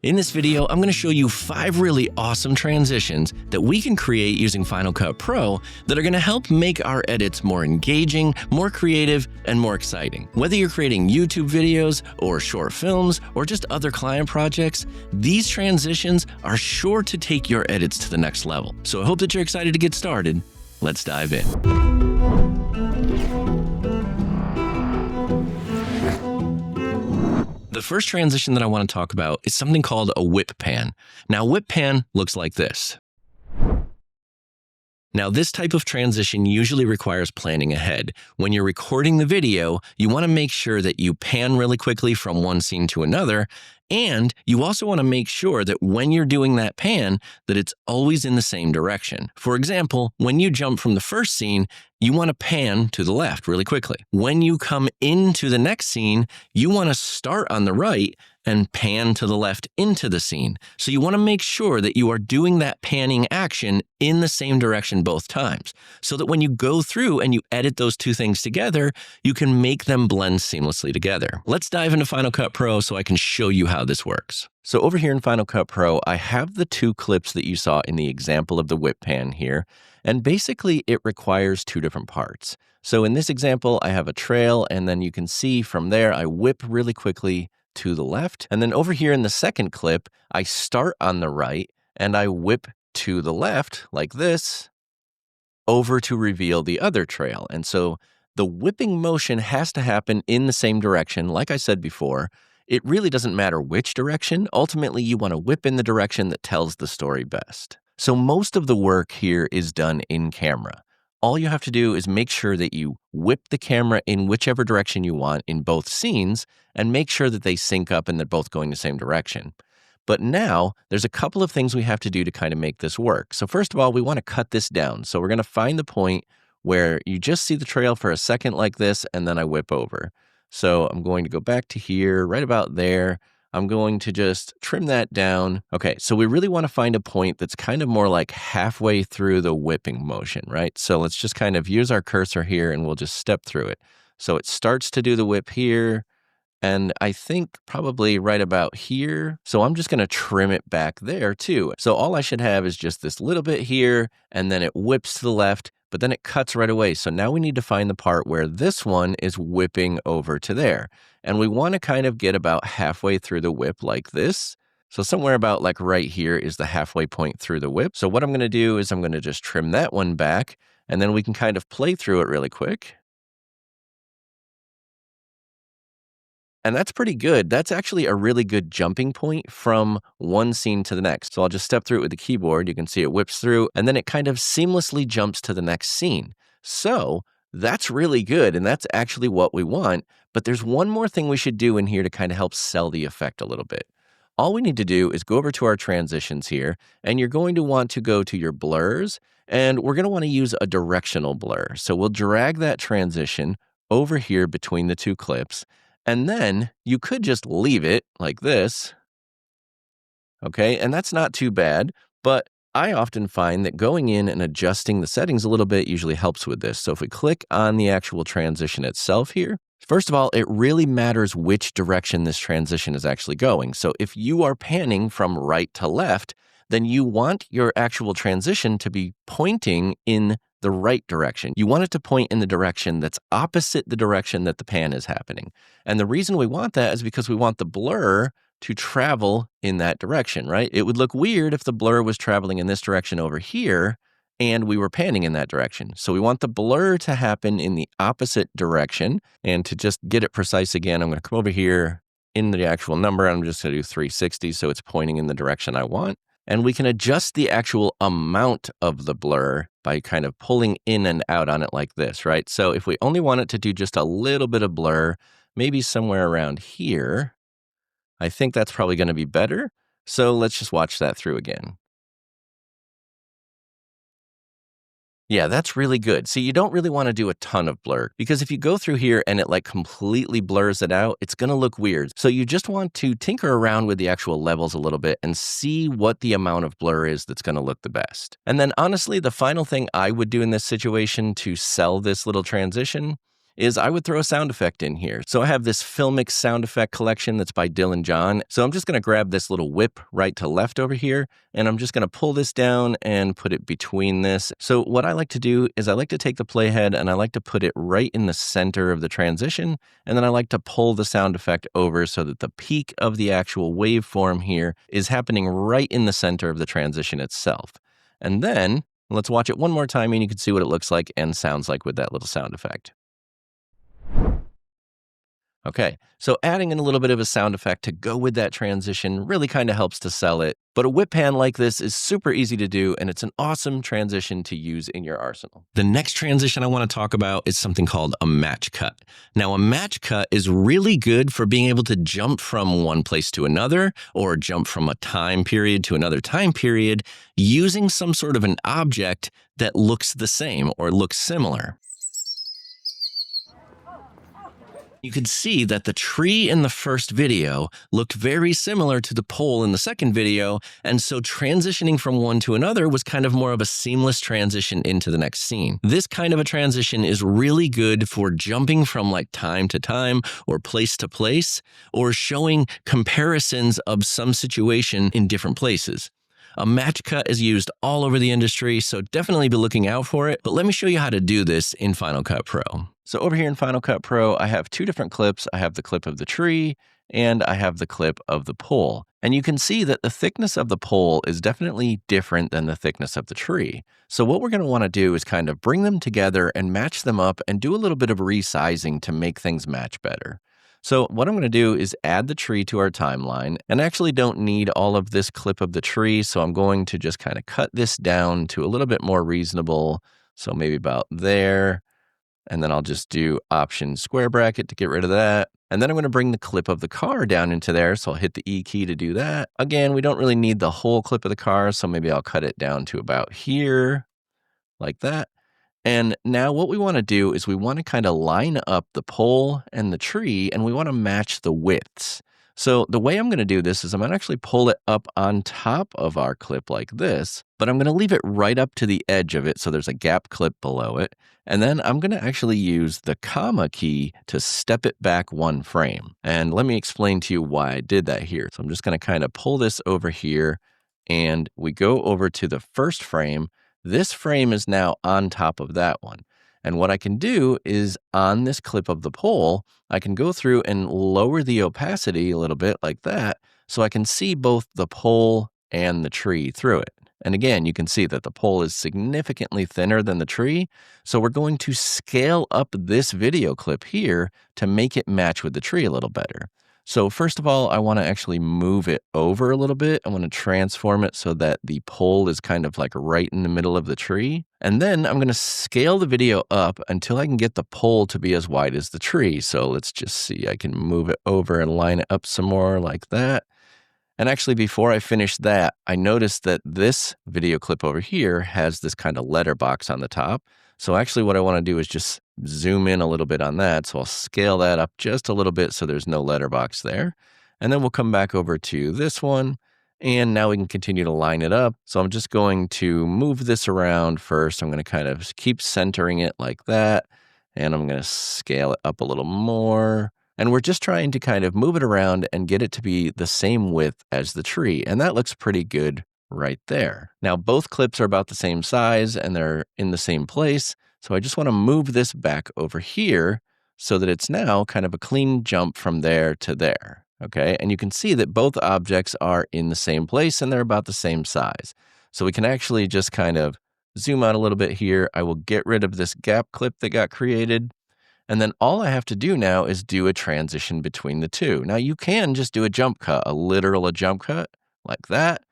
In this video, I'm going to show you 5 really awesome transitions that we can create using Final Cut Pro that are going to help make our edits more engaging, more creative, and more exciting. Whether you're creating YouTube videos or short films or just other client projects, these transitions are sure to take your edits to the next level. So I hope that you're excited to get started. Let's dive in. The first transition that I want to talk about is something called a whip pan. Now, whip pan looks like this. Now, this type of transition usually requires planning ahead. When you're recording the video, you want to make sure that you pan really quickly from one scene to another, and you also want to make sure that when you're doing that pan, that it's always in the same direction. For example, when you jump from the first scene, you want to pan to the left really quickly. When you come into the next scene, you want to start on the right and pan to the left into the scene. So you want to make sure that you are doing that panning action in the same direction both times, so that when you go through and you edit those two things together, you can make them blend seamlessly together. Let's dive into Final Cut Pro so I can show you how this works. So over here in Final Cut Pro, I have the 2 clips that you saw in the example of the whip pan here, and basically it requires 2 different parts. So in this example, I have a trail, and then you can see from there, I whip really quickly to the left. And then over here in the second clip, I start on the right and I whip to the left like this over to reveal the other trail. And so the whipping motion has to happen in the same direction. Like I said before, it really doesn't matter which direction. Ultimately, you want to whip in the direction that tells the story best. So most of the work here is done in camera. All you have to do is make sure that you whip the camera in whichever direction you want in both scenes and make sure that they sync up and they're both going the same direction. But now there's a couple of things we have to do to kind of make this work. So first of all, we want to cut this down. So we're going to find the point where you just see the trail for a second like this, and then I whip over. So I'm going to go back to here, right about there. I'm going to just trim that down. Okay, so we really want to find a point that's kind of more like halfway through the whipping motion, right? So let's just kind of use our cursor here and we'll just step through it. So it starts to do the whip here, and I think probably right about here. So I'm just going to trim it back there too. So all I should have is just this little bit here, and then it whips to the left, but then it cuts right away. So now we need to find the part where this one is whipping over to there. And we want to kind of get about halfway through the whip like this. So somewhere about like right here is the halfway point through the whip. So what I'm going to do is I'm going to just trim that one back, and then we can kind of play through it really quick. And that's pretty good. That's actually a really good jumping point from one scene to the next. So I'll just step through it with the keyboard. You can see it whips through, and then it kind of seamlessly jumps to the next scene. So that's really good, and that's actually what we want. But there's one more thing we should do in here to kind of help sell the effect a little bit. All we need to do is go over to our transitions here, and you're going to want to go to your blurs, and we're going to want to use a directional blur. So we'll drag that transition over here between the 2 clips. And then you could just leave it like this, okay? And that's not too bad, but I often find that going in and adjusting the settings a little bit usually helps with this. So if we click on the actual transition itself here, first of all, it really matters which direction this transition is actually going. So if you are panning from right to left, then you want your actual transition to be pointing in the right direction. You want it to point in the direction that's opposite the direction that the pan is happening. And the reason we want that is because we want the blur to travel in that direction, right? It would look weird if the blur was traveling in this direction over here and we were panning in that direction. So we want the blur to happen in the opposite direction. And to just get it precise again, I'm going to come over here in the actual number. I'm just going to do 360 so it's pointing in the direction I want. And we can adjust the actual amount of the blur by kind of pulling in and out on it like this, right? So if we only want it to do just a little bit of blur, maybe somewhere around here, I think that's probably going to be better. So let's just watch that through again. Yeah, that's really good. See, you don't really want to do a ton of blur, because if you go through here and it like completely blurs it out, it's going to look weird. So you just want to tinker around with the actual levels a little bit and see what the amount of blur is that's going to look the best. And then honestly, the final thing I would do in this situation to sell this little transition is I would throw a sound effect in here. So I have this Filmic sound effect collection that's by Dylan John. So I'm just going to grab this little whip right to left over here, and I'm just going to pull this down and put it between this. So what I like to do is I like to take the playhead and I like to put it right in the center of the transition, and then I like to pull the sound effect over so that the peak of the actual waveform here is happening right in the center of the transition itself. And then let's watch it one more time and you can see what it looks like and sounds like with that little sound effect. Okay, so adding in a little bit of a sound effect to go with that transition really kind of helps to sell it. But a whip pan like this is super easy to do, and it's an awesome transition to use in your arsenal. The next transition I want to talk about is something called a match cut. Now, a match cut is really good for being able to jump from one place to another, or jump from a time period to another time period, using some sort of an object that looks the same or looks similar. You could see that the tree in the first video looked very similar to the pole in the second video, and so transitioning from one to another was kind of more of a seamless transition into the next scene. This kind of a transition is really good for jumping from like time to time or place to place, or showing comparisons of some situation in different places. A match cut is used all over the industry, so definitely be looking out for it. But let me show you how to do this in Final Cut Pro. So over here in Final Cut Pro, I have two different clips. I have the clip of the tree and I have the clip of the pole. And you can see that the thickness of the pole is definitely different than the thickness of the tree. So what we're going to want to do is kind of bring them together and match them up and do a little bit of resizing to make things match better. So what I'm going to do is add the tree to our timeline, and I actually don't need all of this clip of the tree, so I'm going to just kind of cut this down to a little bit more reasonable, so maybe about there, and then I'll just do Option square bracket to get rid of that. And then I'm going to bring the clip of the car down into there, so I'll hit the E key to do that. Again, we don't really need the whole clip of the car, so maybe I'll cut it down to about here, like that. And now what we want to do is we want to kind of line up the pole and the tree, and we want to match the widths. So the way I'm going to do this is I'm going to actually pull it up on top of our clip like this, but I'm going to leave it right up to the edge of it so there's a gap clip below it. And then I'm going to actually use the comma key to step it back one frame. And let me explain to you why I did that here. So I'm just going to kind of pull this over here, and we go over to the first frame. This frame is now on top of that one. And what I can do is on this clip of the pole, I can go through and lower the opacity a little bit like that, so I can see both the pole and the tree through it. And again, you can see that the pole is significantly thinner than the tree. So we're going to scale up this video clip here to make it match with the tree a little better. So first of all, I want to actually move it over a little bit. I want to transform it so that the pole is kind of like right in the middle of the tree. And then I'm going to scale the video up until I can get the pole to be as wide as the tree. So let's just see, I can move it over and line it up some more like that. And actually, before I finish that, I noticed that this video clip over here has this kind of letterbox on the top. So actually what I want to do is just zoom in a little bit on that. So I'll scale that up just a little bit so there's no letterbox there. And then we'll come back over to this one. And now we can continue to line it up. So I'm just going to move this around first. I'm going to kind of keep centering it like that. And I'm going to scale it up a little more. And we're just trying to kind of move it around and get it to be the same width as the tree. And that looks pretty good right there. Now, both clips are about the same size and they're in the same place. So I just want to move this back over here so that it's now kind of a clean jump from there to there. Okay, and you can see that both objects are in the same place and they're about the same size. So we can actually just kind of zoom out a little bit here. I will get rid of this gap clip that got created. And then all I have to do now is do a transition between the two. Now you can just do a jump cut, a jump cut like that.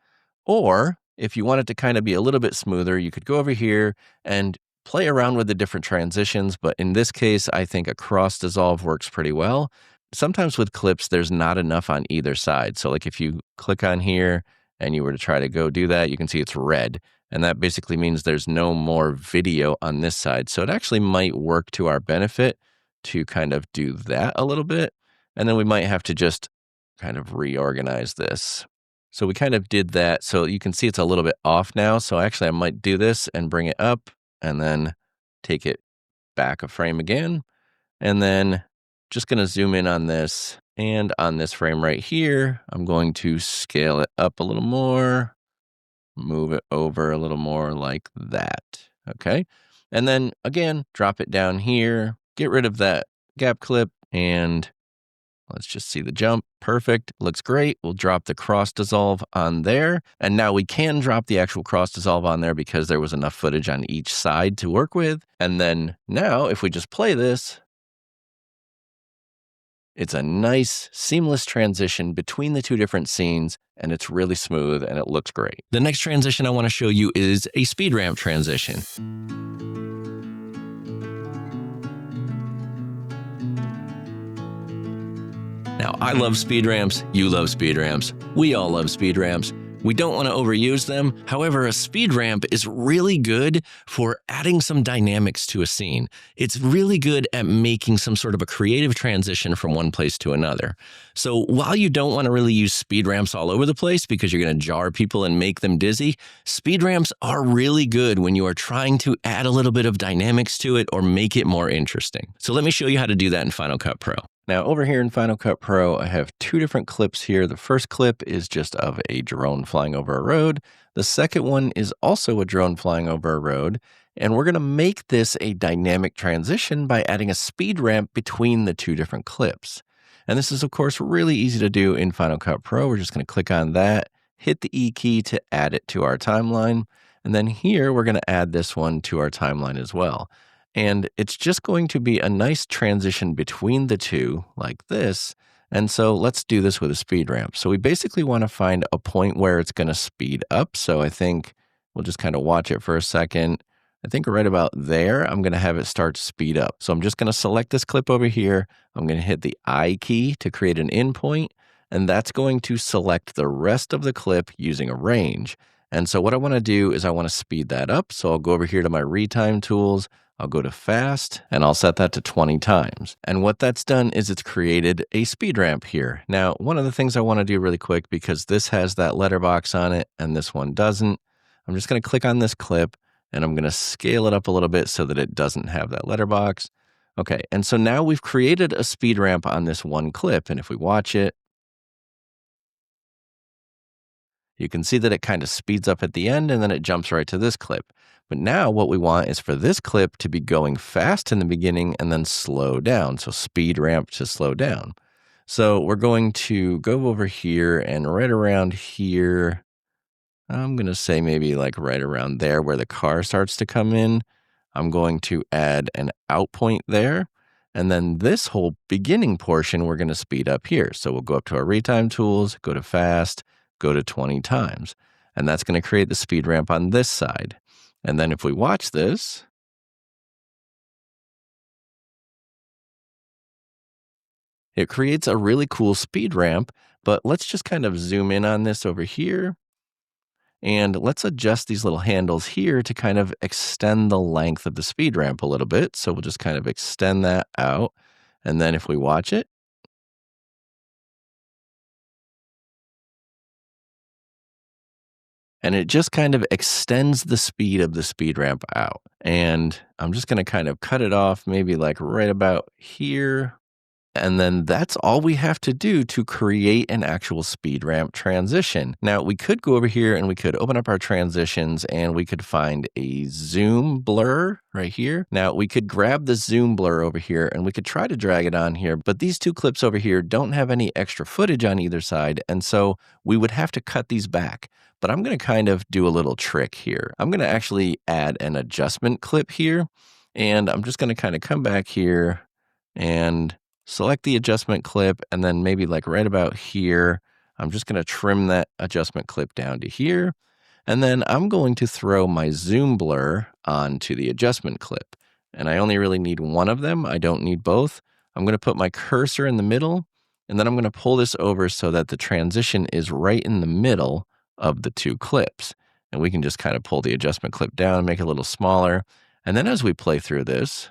Or if you want it to kind of be a little bit smoother, you could go over here and play around with the different transitions. But in this case, I think a cross dissolve works pretty well. Sometimes with clips, there's not enough on either side. So like if you click on here and you were to try to go do that, you can see it's red. And that basically means there's no more video on this side. So it actually might work to our benefit to kind of do that a little bit. And then we might have to just kind of reorganize this. So we kind of did that. So you can see it's a little bit off now. So actually I might do this and bring it up and then take it back a frame again. And then just going to zoom in on this, and on this frame right here, I'm going to scale it up a little more, move it over a little more like that. Okay. And then again, drop it down here, get rid of that gap clip, and let's just see the jump. Perfect. Looks great. We'll drop the cross dissolve on there. And now we can drop the actual cross dissolve on there because there was enough footage on each side to work with. And then now if we just play this, it's a nice seamless transition between the two different scenes, and it's really smooth and it looks great. The next transition I want to show you is a speed ramp transition. Now, I love speed ramps, you love speed ramps, we all love speed ramps. We don't want to overuse them. However, a speed ramp is really good for adding some dynamics to a scene. It's really good at making some sort of a creative transition from one place to another. So while you don't want to really use speed ramps all over the place because you're going to jar people and make them dizzy, speed ramps are really good when you are trying to add a little bit of dynamics to it or make it more interesting. So let me show you how to do that in Final Cut Pro. Now over here in Final Cut Pro, I have two different clips here. The first clip is just of a drone flying over a road. The second one is also a drone flying over a road. And we're going to make this a dynamic transition by adding a speed ramp between the two different clips. And this is, of course, really easy to do in Final Cut Pro. We're just going to click on that, hit the E key to add it to our timeline. And then here, we're going to add this one to our timeline as well. And it's just going to be a nice transition between the two like this. And so let's do this with a speed ramp. So we basically want to find a point where it's going to speed up. So I think we'll just kind of watch it for a second. I think right about there, I'm going to have it start to speed up. So I'm just going to select this clip over here. I'm going to hit the I key to create an endpoint, and that's going to select the rest of the clip using a range. And so what I want to do is I want to speed that up. So I'll go over here to my retime tools. I'll go to fast and I'll set that to 20 times. And what that's done is it's created a speed ramp here. Now, one of the things I want to do really quick, because this has that letterbox on it and this one doesn't, I'm just going to click on this clip and I'm going to scale it up a little bit so that it doesn't have that letterbox. Okay, and so now we've created a speed ramp on this one clip. And if we watch it, you can see that it kind of speeds up at the end and then it jumps right to this clip. But now what we want is for this clip to be going fast in the beginning and then slow down. So speed ramp to slow down. So we're going to go over here and right around here, I'm going to say maybe like right around there where the car starts to come in, I'm going to add an out point there. And then this whole beginning portion, we're going to speed up here. So we'll go up to our retime tools, go to fast, go to 20 times. And that's going to create the speed ramp on this side. And then if we watch this, it creates a really cool speed ramp, but let's just kind of zoom in on this over here. And let's adjust these little handles here to kind of extend the length of the speed ramp a little bit. So we'll just kind of extend that out. And then if we watch it, and it just kind of extends the speed of the speed ramp out. And I'm just going to kind of cut it off maybe like right about here. And then that's all we have to do to create an actual speed ramp transition. Now we could go over here and we could open up our transitions and we could find a zoom blur right here. Now we could grab the zoom blur over here and we could try to drag it on here, but these two clips over here don't have any extra footage on either side. And so we would have to cut these back. But I'm going to kind of do a little trick here. I'm going to actually add an adjustment clip here. And I'm just going to kind of come back here and select the adjustment clip, and then maybe like right about here, I'm just going to trim that adjustment clip down to here. And then I'm going to throw my zoom blur onto the adjustment clip. And I only really need one of them. I don't need both. I'm going to put my cursor in the middle, and then I'm going to pull this over so that the transition is right in the middle of the two clips. And we can just kind of pull the adjustment clip down, make it a little smaller. And then as we play through this,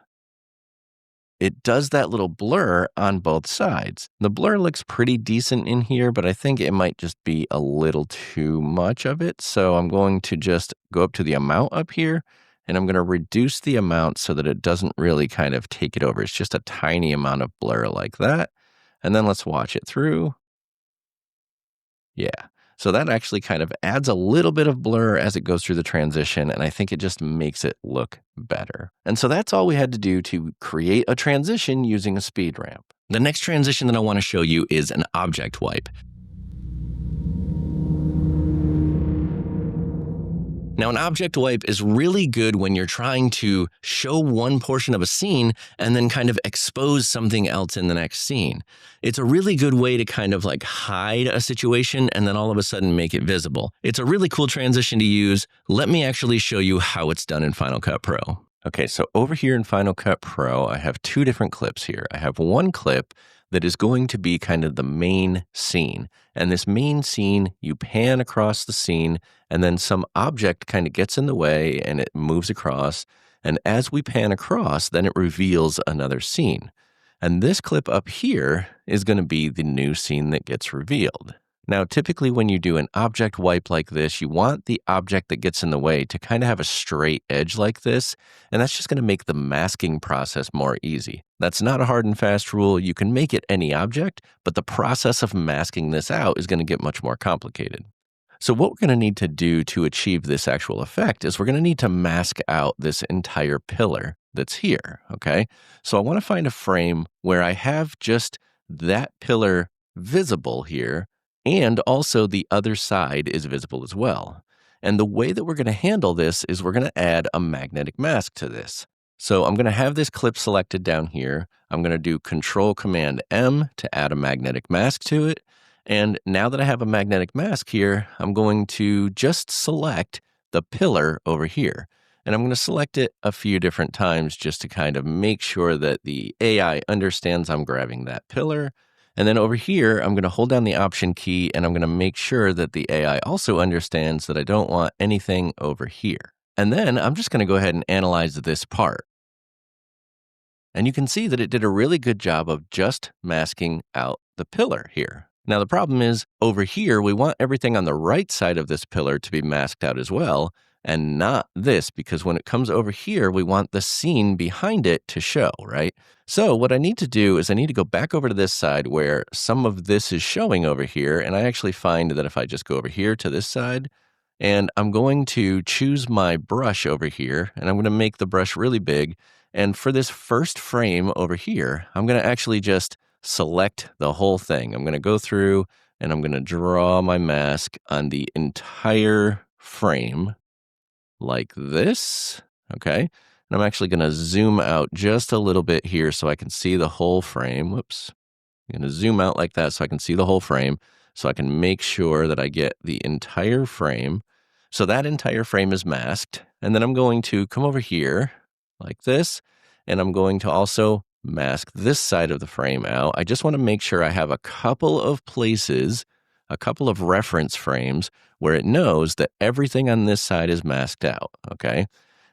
it does that little blur on both sides. The blur looks pretty decent in here, but I think it might just be a little too much of it. So I'm going to just go up to the amount up here and I'm going to reduce the amount so that it doesn't really kind of take it over. It's just a tiny amount of blur like that. And then let's watch it through. Yeah. So that actually kind of adds a little bit of blur as it goes through the transition, and I think it just makes it look better. And so that's all we had to do to create a transition using a speed ramp. The next transition that I want to show you is an object wipe. Now, an object wipe is really good when you're trying to show one portion of a scene and then kind of expose something else in the next scene. It's a really good way to kind of like hide a situation and then all of a sudden make it visible. It's a really cool transition to use. Let me actually show you how it's done in Final Cut Pro. Okay, so over here in Final Cut Pro, I have two different clips here. I have one clip that is going to be kind of the main scene. And this main scene, you pan across the scene, and then some object kind of gets in the way and it moves across. And as we pan across, then it reveals another scene. And this clip up here is going to be the new scene that gets revealed. Now, typically when you do an object wipe like this, you want the object that gets in the way to kind of have a straight edge like this, and that's just going to make the masking process more easy. That's not a hard and fast rule. You can make it any object, but the process of masking this out is going to get much more complicated. So what we're going to need to do to achieve this actual effect is we're going to need to mask out this entire pillar that's here, okay? So I want to find a frame where I have just that pillar visible here, and also the other side is visible as well. And the way that we're going to handle this is we're going to add a magnetic mask to this. So I'm going to have this clip selected down here. I'm going to do Control-Command-M to add a magnetic mask to it. And now that I have a magnetic mask here, I'm going to just select the pillar over here. And I'm going to select it a few different times just to kind of make sure that the AI understands I'm grabbing that pillar. And then over here, I'm going to hold down the Option key and I'm going to make sure that the AI also understands that I don't want anything over here. And then I'm just going to go ahead and analyze this part. And you can see that it did a really good job of just masking out the pillar here. Now, the problem is over here, we want everything on the right side of this pillar to be masked out as well, and not this, because when it comes over here, we want the scene behind it to show, right? So what I need to do is I need to go back over to this side where some of this is showing over here, and I actually find that if I just go over here to this side, and I'm going to choose my brush over here, and I'm going to make the brush really big, and for this first frame over here, I'm going to actually just select the whole thing. I'm going to go through and I'm going to draw my mask on the entire frame like this, okay? And I'm actually going to zoom out just a little bit here so I can see the whole frame. Whoops. I'm going to zoom out like that so I can see the whole frame, so I can make sure that I get the entire frame. So that entire frame is masked. And then I'm going to come over here like this, and I'm going to also mask this side of the frame out. I just want to make sure I have a couple of places, a couple of reference frames where it knows that everything on this side is masked out, okay?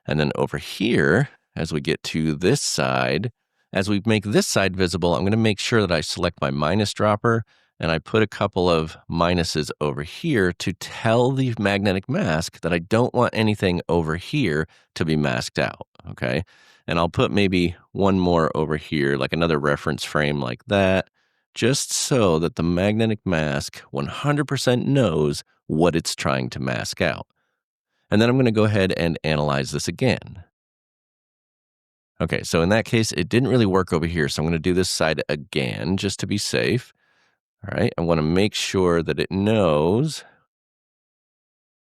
And then over here, as we get to this side, as we make this side visible, I'm going to make sure that I select my minus dropper and I put a couple of minuses over here to tell the magnetic mask that I don't want anything over here to be masked out, okay? And I'll put maybe one more over here, like another reference frame like that, just so that the magnetic mask 100% knows what it's trying to mask out. And then I'm going to go ahead and analyze this again. Okay, so in that case, it didn't really work over here, so I'm going to do this side again just to be safe. All right, I want to make sure that it knows.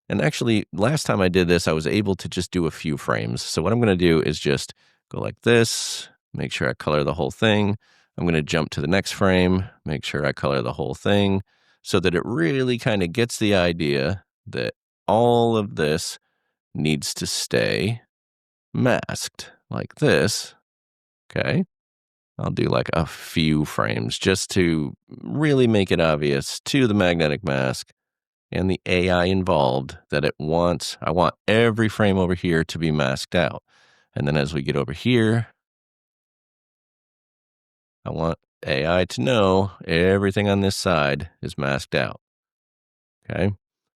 And actually, last time I did this, I was able to just do a few frames. So what I'm going to do is just go like this, make sure I color the whole thing. I'm going to jump to the next frame, make sure I color the whole thing, so that it really kind of gets the idea that all of this needs to stay masked like this, okay? I'll do like a few frames just to really make it obvious to the magnetic mask and the AI involved that I want every frame over here to be masked out. And then as we get over here, I want AI to know everything on this side is masked out. Okay.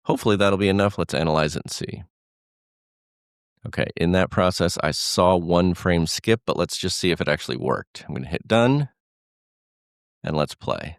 Hopefully that'll be enough. Let's analyze it and see. Okay, in that process, I saw one frame skip, but let's just see if it actually worked. I'm going to hit done, and let's play.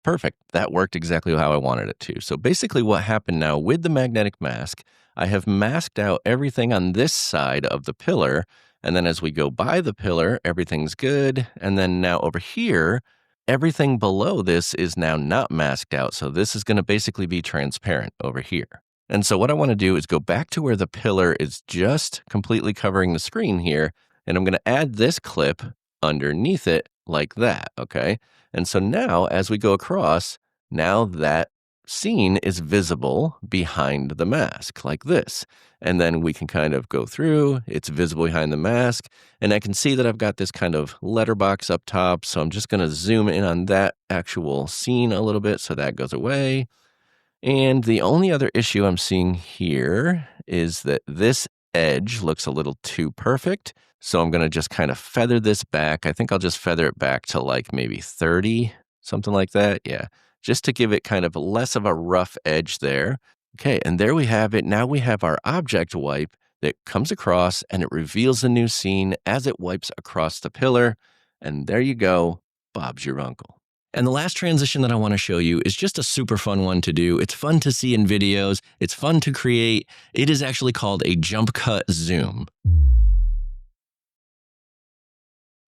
Perfect. That worked exactly how I wanted it to. So basically what happened now with the magnetic mask, I have masked out everything on this side of the pillar. And then as we go by the pillar, everything's good. And then now over here, everything below this is now not masked out. So this is going to basically be transparent over here. And so what I want to do is go back to where the pillar is just completely covering the screen here. And I'm going to add this clip underneath it like that, okay? And so now as we go across, now that scene is visible behind the mask like this. And then we can kind of go through, it's visible behind the mask. And I can see that I've got this kind of letterbox up top. So I'm just going to zoom in on that actual scene a little bit so that goes away. And the only other issue I'm seeing here is that this edge looks a little too perfect. So I'm going to just kind of feather this back. I think I'll just feather it back to like maybe 30, something like that. Yeah, just to give it kind of less of a rough edge there. Okay, and there we have it. Now we have our object wipe that comes across and it reveals the new scene as it wipes across the pillar. And there you go, Bob's your uncle. And the last transition that I want to show you is just a super fun one to do. It's fun to see in videos. It's fun to create. It is actually called a jump cut zoom.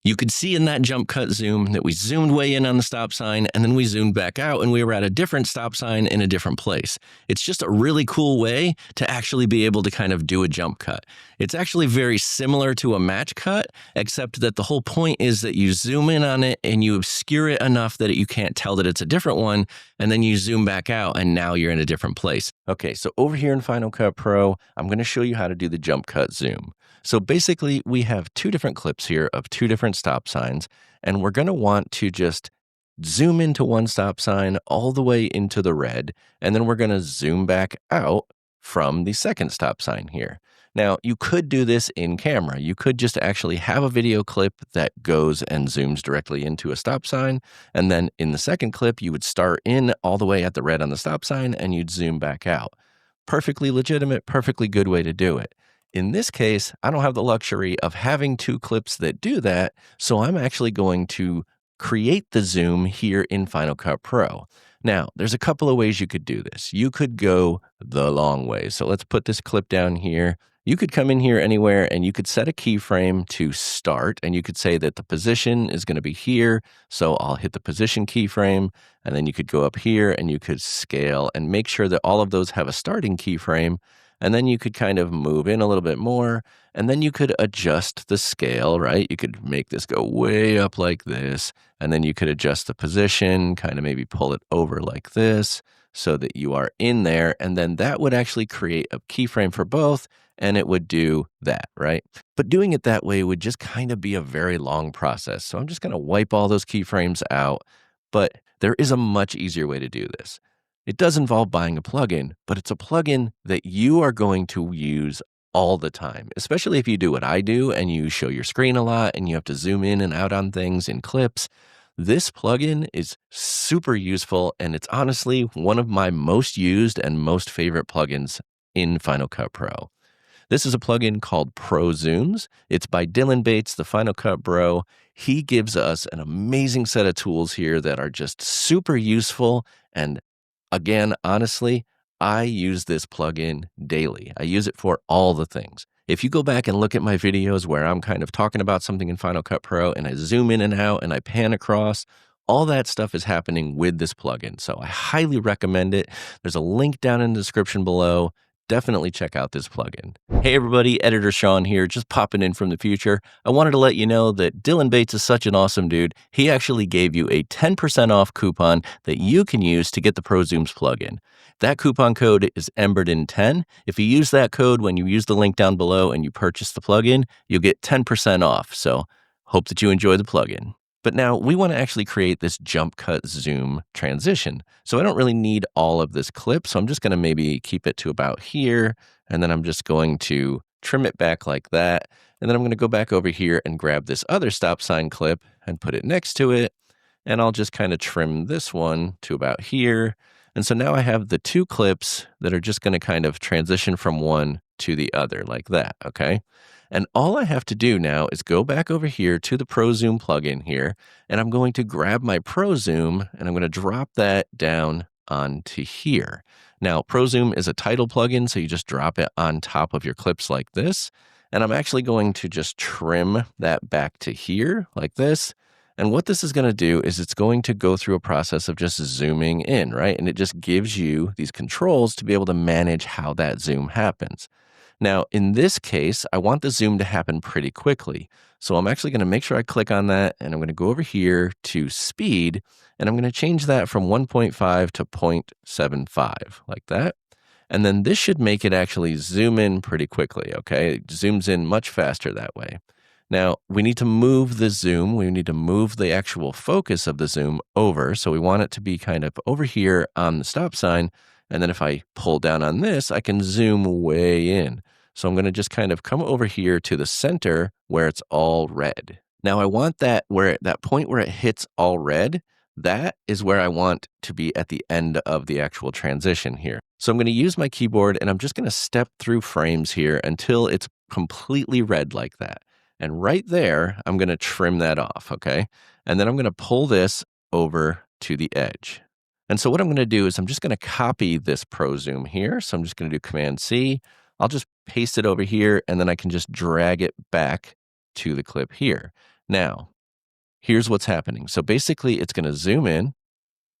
You could see in that jump cut zoom that we zoomed way in on the stop sign and then we zoomed back out and we were at a different stop sign in a different place. It's just a really cool way to actually be able to kind of do a jump cut. It's actually very similar to a match cut, except that the whole point is that you zoom in on it and you obscure it enough that you can't tell that it's a different one, and then you zoom back out and now you're in a different place. Okay, so over here in Final Cut Pro, I'm going to show you how to do the jump cut zoom. So basically, we have two different clips here of two different stop signs, and we're going to want to just zoom into one stop sign all the way into the red, and then we're going to zoom back out from the second stop sign here. Now, you could do this in camera. You could just actually have a video clip that goes and zooms directly into a stop sign, and then in the second clip, you would start in all the way at the red on the stop sign, and you'd zoom back out. Perfectly legitimate, perfectly good way to do it. In this case, I don't have the luxury of having two clips that do that, so I'm actually going to create the zoom here in Final Cut Pro. Now, there's a couple of ways you could do this. You could go the long way. So let's put this clip down here. You could come in here anywhere and you could set a keyframe to start, and you could say that the position is going to be here. So I'll hit the position keyframe, and then you could go up here and you could scale and make sure that all of those have a starting keyframe. And then you could kind of move in a little bit more, and then you could adjust the scale, right? You could make this go way up like this, and then you could adjust the position, kind of maybe pull it over like this so that you are in there, and then that would actually create a keyframe for both, and it would do that, right? But doing it that way would just kind of be a very long process. So I'm just going to wipe all those keyframes out, but there is a much easier way to do this. It does involve buying a plugin, but it's a plugin that you are going to use all the time, especially if you do what I do and you show your screen a lot and you have to zoom in and out on things in clips. This plugin is super useful, and it's honestly one of my most used and most favorite plugins in Final Cut Pro. This is a plugin called Pro Zooms. It's by Dylan Bates, the Final Cut Bro. He gives us an amazing set of tools here that are just super useful. And again, honestly, I use this plugin daily. I use it for all the things. If you go back and look at my videos where I'm kind of talking about something in Final Cut Pro and I zoom in and out and I pan across, all that stuff is happening with this plugin. So I highly recommend it. There's a link down in the description below. Definitely check out this plugin. Hey everybody, Editor Sean here, just popping in from the future. I wanted to let you know that Dylan Bates is such an awesome dude. He actually gave you a 10% off coupon that you can use to get the Pro Zooms plugin. That coupon code is Emberden10. If you use that code when you use the link down below and you purchase the plugin, you'll get 10% off. So hope that you enjoy the plugin. But now we want to actually create this jump cut zoom transition. So I don't really need all of this clip. So I'm just going to maybe keep it to about here. And then I'm just going to trim it back like that. And then I'm going to go back over here and grab this other stop sign clip and put it next to it. And I'll just kind of trim this one to about here. And so now I have the two clips that are just going to kind of transition from one to the other like that, okay? And all I have to do now is go back over here to the ProZoom plugin here, and I'm going to grab my ProZoom and I'm going to drop that down onto here. Now, ProZoom is a title plugin, so you just drop it on top of your clips like this. And I'm actually going to just trim that back to here like this. And what this is going to do is it's going to go through a process of just zooming in, right? And it just gives you these controls to be able to manage how that zoom happens. Now, in this case, I want the zoom to happen pretty quickly. So I'm actually going to make sure I click on that, and I'm going to go over here to speed, and I'm going to change that from 1.5 to 0.75 like that. And then this should make it actually zoom in pretty quickly, okay? It zooms in much faster that way. Now, we need to move the zoom. We need to move the actual focus of the zoom over. So we want it to be kind of over here on the stop sign. And then if I pull down on this, I can zoom way in. So I'm going to just kind of come over here to the center where it's all red. Now I want that point where it hits all red, that is where I want to be at the end of the actual transition here. So I'm going to use my keyboard and I'm just going to step through frames here until it's completely red like that. And right there, I'm going to trim that off, okay? And then I'm going to pull this over to the edge. And so what I'm going to do is I'm just going to copy this ProZoom here. So I'm just going to do Command-C. I'll just paste it over here, and then I can just drag it back to the clip here. Now, here's what's happening. So basically, it's going to zoom in,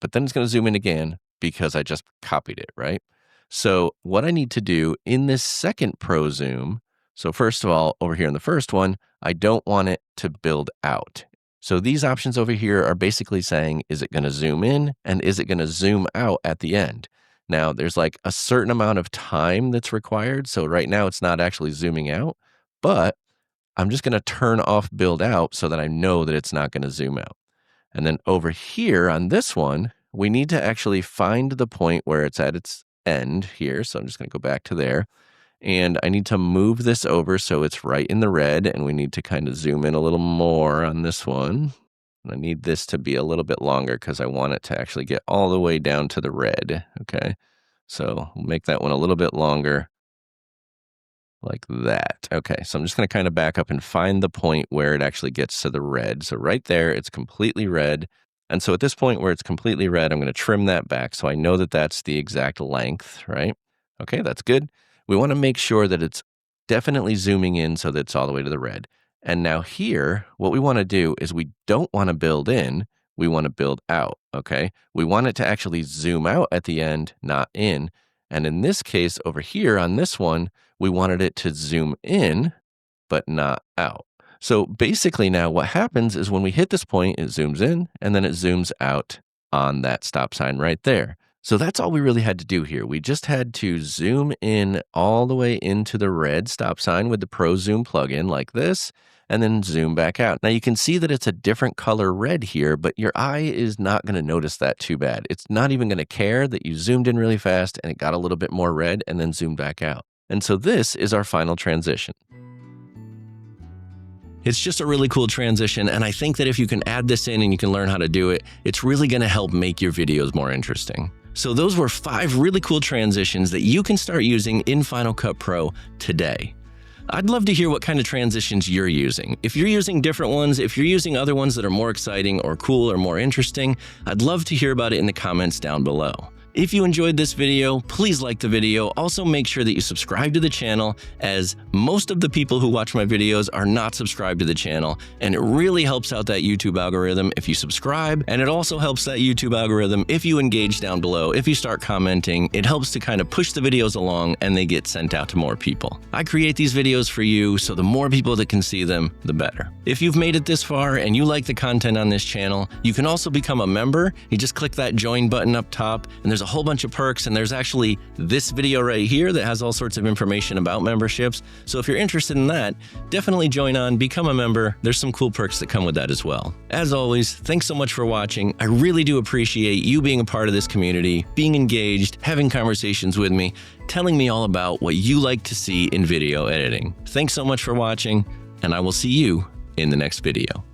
but then it's going to zoom in again because I just copied it, right? So what I need to do in this second ProZoom, so first of all, over here in the first one, I don't want it to build out. So these options over here are basically saying, is it going to zoom in and is it going to zoom out at the end? Now, there's like a certain amount of time that's required. So right now it's not actually zooming out, but I'm just going to turn off build out so that I know that it's not going to zoom out. And then over here on this one, we need to actually find the point where it's at its end here. So I'm just going to go back to there. And I need to move this over so it's right in the red, and we need to kind of zoom in a little more on this one. And I need this to be a little bit longer because I want it to actually get all the way down to the red, okay? So we'll make that one a little bit longer, like that. Okay, so I'm just going to kind of back up and find the point where it actually gets to the red. So right there, it's completely red. And so at this point where it's completely red, I'm going to trim that back so I know that that's the exact length, right? Okay, that's good. We want to make sure that it's definitely zooming in so that it's all the way to the red. And now here, what we want to do is we don't want to build in, we want to build out, okay? We want it to actually zoom out at the end, not in. And in this case over here on this one, we wanted it to zoom in, but not out. So basically now what happens is when we hit this point, it zooms in and then it zooms out on that stop sign right there. So that's all we really had to do here. We just had to zoom in all the way into the red stop sign with the ProZoom plugin like this, and then zoom back out. Now you can see that it's a different color red here, but your eye is not going to notice that too bad. It's not even going to care that you zoomed in really fast and it got a little bit more red and then zoomed back out. And so this is our final transition. It's just a really cool transition, and I think that if you can add this in and you can learn how to do it, it's really going to help make your videos more interesting. So those were 5 really cool transitions that you can start using in Final Cut Pro today. I'd love to hear what kind of transitions you're using. If you're using different ones, if you're using other ones that are more exciting or cool or more interesting, I'd love to hear about it in the comments down below. If you enjoyed this video, please like the video. Also make sure that you subscribe to the channel, as most of the people who watch my videos are not subscribed to the channel, and it really helps out that YouTube algorithm if you subscribe, and it also helps that YouTube algorithm if you engage down below, if you start commenting. It helps to kind of push the videos along and they get sent out to more people. I create these videos for you, so the more people that can see them, the better. If you've made it this far and you like the content on this channel, you can also become a member. You just click that join button up top, and there's a whole bunch of perks, and there's actually this video right here that has all sorts of information about memberships. So if you're interested in that, definitely join on, become a member. There's some cool perks that come with that as well. As always, thanks so much for watching. I really do appreciate you being a part of this community, being engaged, having conversations with me, telling me all about what you like to see in video editing. Thanks so much for watching, and I will see you in the next video.